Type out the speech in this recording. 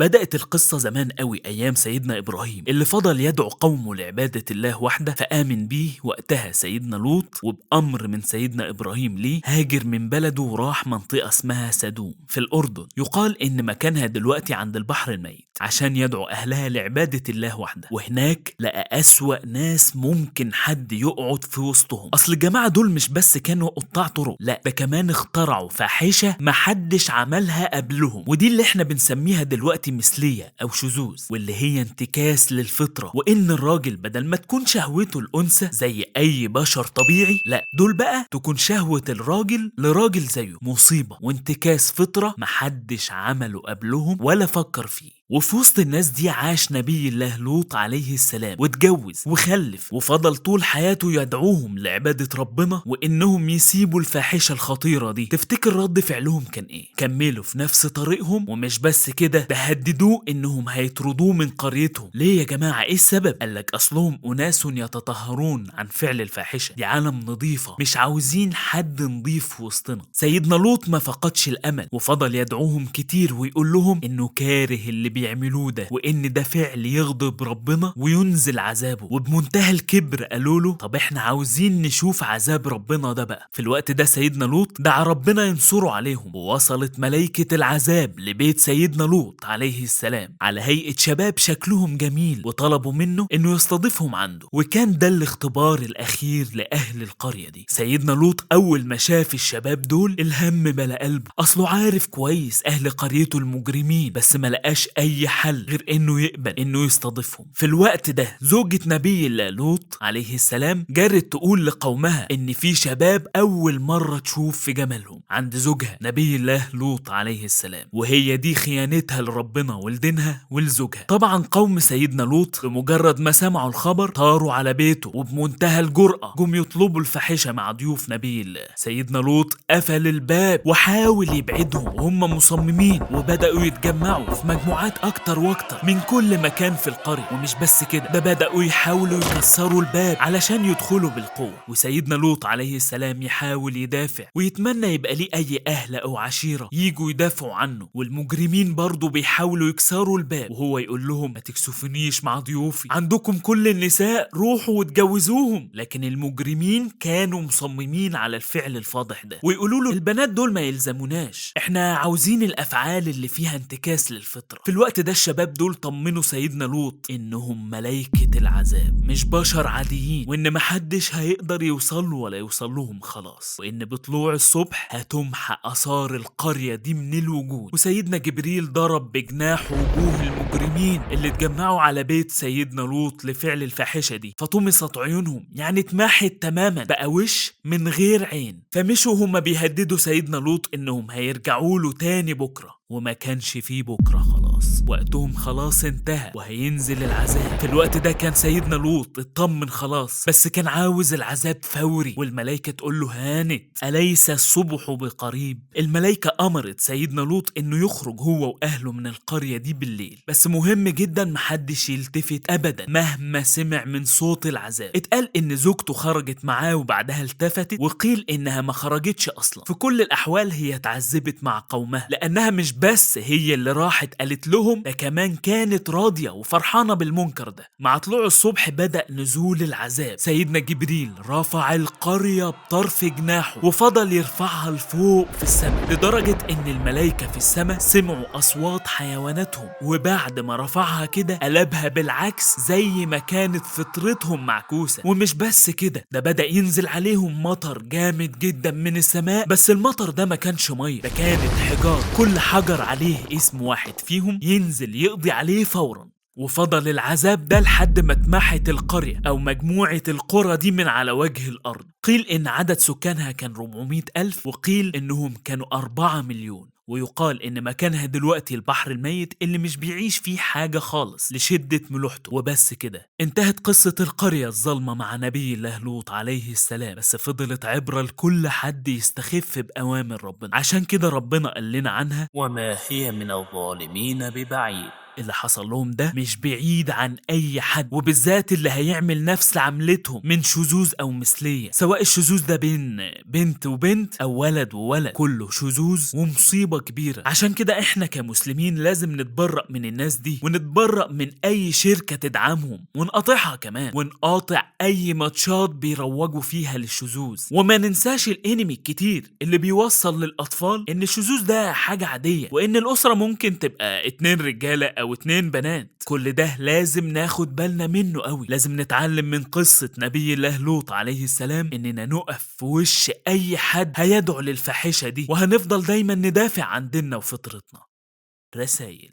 بدأت القصة زمان قوي أيام سيدنا إبراهيم اللي فضل يدعو قومه لعبادة الله وحده، فآمن بيه وقتها سيدنا لوط، وبأمر من سيدنا إبراهيم ليه هاجر من بلده وراح منطقة اسمها سدوم في الأردن، يقال إن مكانها دلوقتي عند البحر الميت، عشان يدعو أهلها لعبادة الله وحده. وهناك لقى أسوأ ناس ممكن حد يقعد في وسطهم. أصل الجماعة دول مش بس كانوا قطاع طرق، لا ده كمان اخترعوا فاحشة محدش عملها قبلهم، ودي اللي احنا بنسميها دلوقتي مثلية أو شذوذ، واللي هي انتكاس للفطرة، وإن الراجل بدل ما تكون شهوته الأنثى زي أي بشر طبيعي، لا دول بقى تكون شهوة الراجل لراجل زيه. مصيبة وانتكاس فطرة محدش عمله قبلهم ولا فكر فيه. وفي وسط الناس دي عاش نبي الله لوط عليه السلام، واتجوز وخلف، وفضل طول حياته يدعوهم لعبادة ربنا وإنهم يسيبوا الفاحشة الخطيرة دي. تفتكر رد فعلهم كان إيه؟ كملوا في نفس طريقهم، ومش بس كده، ده هددوه إنهم هيطردوه من قريتهم. ليه يا جماعة؟ إيه السبب؟ قالك أصلهم أناس يتطهرون عن فعل الفاحشة، دي عالم نظيفة، مش عاوزين حد نظيف في وسطنا. سيدنا لوط ما فقدش الأمل، وفضل يدعوهم كتير ويقول لهم إنه كاره اللي بيعملوه ده، وإن ده فعل يغضب ربنا وينزل عذابه. وبمنتهى الكبر قالوا له طب إحنا عاوزين نشوف عذاب ربنا ده بقى. في الوقت ده سيدنا لوط دعا ربنا ينصره عليهم، ووصلت ملائكة العذاب لبيت سيدنا لوط عليه السلام على هيئة شباب شكلهم جميل، وطلبوا منه إنه يستضيفهم عنده. وكان ده الاختبار الأخير لأهل القرية دي. سيدنا لوط أول ما شاف الشباب دول الهم ملا قلبه، أصله عارف كويس أهل قريته المجرمين، بس ما لقاش أي حل غير إنه يقبل إنه يستضيفهم. في الوقت ده زوجة نبي الله لوط عليه السلام جرت تقول لقومها إن في شباب أول مرة تشوف في جمالهم عند زوجها نبي الله لوط عليه السلام، وهي دي خيانتها لربنا ولدينها ولزوجها. طبعا قوم سيدنا لوط بمجرد ما سمعوا الخبر طاروا على بيته، وبمنتهى الجرأة جم يطلبوا الفاحشة مع ضيوف نبي الله. سيدنا لوط قفل الباب وحاول يبعدهم وهم مصممين، وبدأوا يتجمعوا في مجموعات أكتر وأكتر من كل مكان في القرية. ومش بس كده، ده بدأوا يحاولوا يكسروا الباب علشان يدخلوا بالقوة. وسيدنا لوط عليه السلام يحاول يدافع ويتمنى يبقى ليه أي أهل أو عشيرة ييجوا يدافعوا عنه، والمجرمين برضو بيحاولوا يكسروا الباب، وهو يقول لهم ما تكسفنيش مع ضيوفي، عندكم كل النساء روحوا واتجوزوهم. لكن المجرمين كانوا مصممين على الفعل الفاضح ده، ويقولوا له البنات دول ما يلزموناش، احنا عاوزين الأفعال اللي فيها انتكاس للفطرة. في الوقت ده الشباب دول طمنوا سيدنا لوط إنهم ملائكة العذاب مش بشر عاديين، وإن محدش هيقدر يوصل ولا يوصل لهم خلاص، وإن بطلوع الصبح هتمحى آثار القرية دي من الوجود. وسيدنا جبريل ضرب بجناحه وجوه المجرمين اللي اتجمعوا على بيت سيدنا لوط لفعل الفاحشة دي، فطمست عيونهم، يعني اتمحت تماما، بقى وش من غير عين. فمشوا هما بيهددوا سيدنا لوط إنهم هيرجعوا له تاني بكرة، وما كانش فيه بكرة خلاص، وقتهم خلاص انتهى وهينزل العذاب. في الوقت ده كان سيدنا لوط اطمن خلاص، بس كان عاوز العذاب فوري، والملائكة تقول له هانت أليس الصبح بقريب. الملائكة أمرت سيدنا لوط إنه يخرج هو وأهله من القرية دي بالليل، بس مهم جدا محدش يلتفت أبدا مهما سمع من صوت العذاب. اتقال إن زوجته خرجت معاه وبعدها التفتت، وقيل إنها ما خرجتش أصلا. في كل الأحوال هي اتعذبت مع قومها، لأنها مش بس هي اللي راحت قالت لهم، ده كمان كانت راضية وفرحانة بالمنكر ده. مع طلوع الصبح بدأ نزول العذاب. سيدنا جبريل رفع القرية بطرف جناحه وفضل يرفعها لفوق في السماء، لدرجة ان الملائكة في السماء سمعوا أصوات حيواناتهم، وبعد ما رفعها كده قلبها بالعكس زي ما كانت فطرتهم معكوسة. ومش بس كده، ده بدأ ينزل عليهم مطر جامد جدا من السماء، بس المطر ده ما كانش مية، ده كانت حجار، كل حجر عليه اسم واحد فيهم ينزل يقضي عليه فورا. وفضل العذاب ده لحد ما اتمحت القرية أو مجموعة القرى دي من على وجه الأرض. قيل إن عدد سكانها كان 400 ألف، وقيل إنهم كانوا 4 مليون. ويقال إن مكانها دلوقتي البحر الميت اللي مش بيعيش فيه حاجة خالص لشدة ملوحته. وبس كده انتهت قصة القرية الظلمة مع نبي الله لوط عليه السلام، بس فضلت عبرة لكل حد يستخف بأوامر ربنا. عشان كده ربنا قال لنا عنها وما هي من الظالمين ببعيد. اللي حصل لهم ده مش بعيد عن أي حد، وبالذات اللي هيعمل نفس عملتهم من شذوذ أو مثلية، سواء الشذوذ ده بين بنت وبنت أو ولد وولد، كله شذوذ ومصيبة كبيرة. عشان كده إحنا كمسلمين لازم نتبرأ من الناس دي، ونتبرأ من أي شركة تدعمهم، ونقاطعها كمان، ونقاطع أي ماتشات بيروجوا فيها للشذوذ. وما ننساش الانمي الكتير اللي بيوصل للأطفال إن الشذوذ ده حاجة عادية، وإن الأسرة ممكن تبقى 2 رجالة أو 2 بنات. كل ده لازم ناخد بالنا منه قوي. لازم نتعلم من قصة نبي الله لوط عليه السلام إننا نقف في وش أي حد هيدعو للفاحشة دي، وهنفضل دايما ندافع عن ديننا وفطرتنا. رسائل